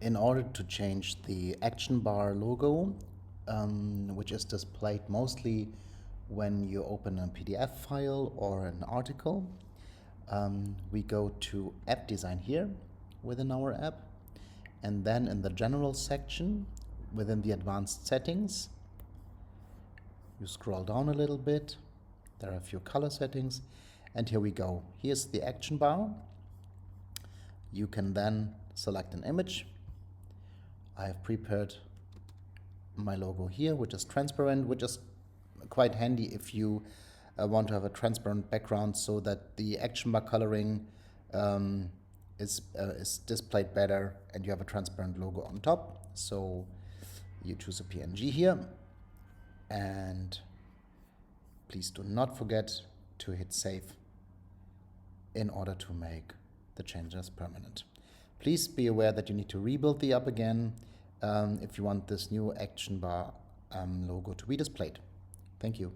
In order to change the action bar logo, which is displayed mostly when you open a PDF file or an article, we go to app design here within our app, and then in the general section within the advanced settings, you scroll down a little bit. There are a few color settings, and here we go. Here's the action bar. You can then select an image. I have prepared my logo here, which is transparent, which is quite handy if you want to have a transparent background so that the action bar coloring is displayed better and you have a transparent logo on top. So you choose a PNG here, and please do not forget to hit save in order to make the changes permanent. Please be aware that you need to rebuild the app again if you want this new action bar logo to be displayed. Thank you.